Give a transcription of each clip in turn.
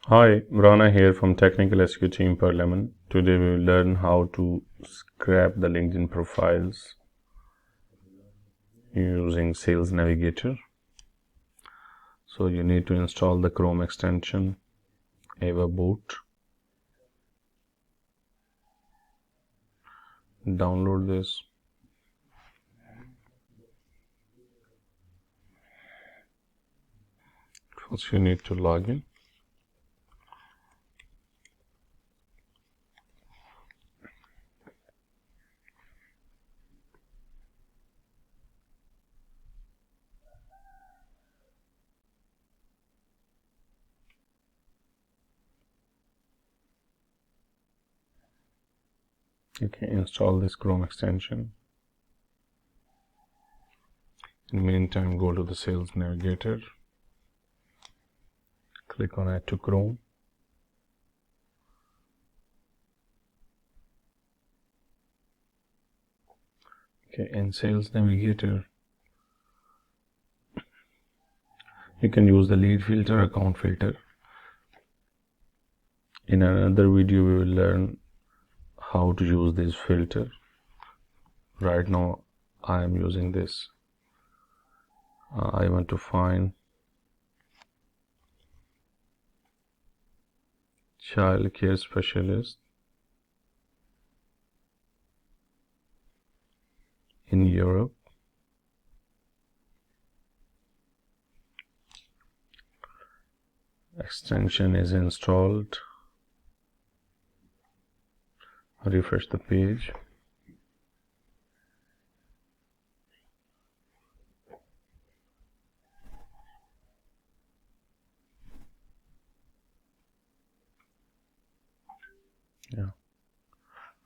Hi, Rana here from Technical SQ Team per Lemon. Today we will learn how to scrap the LinkedIn profiles using Sales Navigator. So you need to install the Chrome extension, Ava Boot. Download this. First you need to log in. You can install this Chrome extension. In the meantime, go to the Sales Navigator. Click on Add to Chrome. Okay, in Sales Navigator, you can use the lead filter, account filter. In another video, we will learn how to use this filter. Right now, I am using this. I want to find child care specialist in Europe. Extension is installed. Refresh the page. Yeah.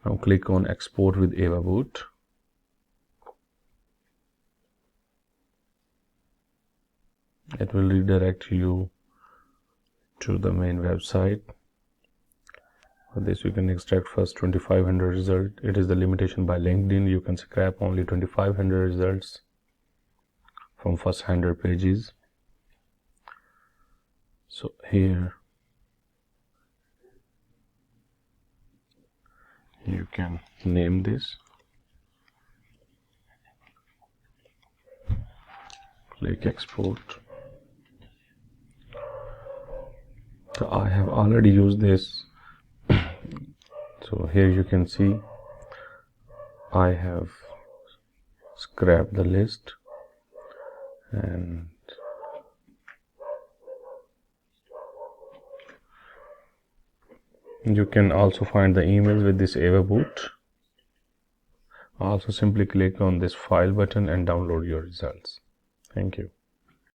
Now click on Export with Ava Boot. It will redirect you to the main website. For this, you can extract first 2500 result. It is the limitation by LinkedIn. You can scrap only 2500 results from first 100 pages. So here you can name this. Click export. So I have already used this. So here you can see I have scrapped the list, and you can also find the emails with this Ava Boot. Also simply click on this file button and download your results. Thank you.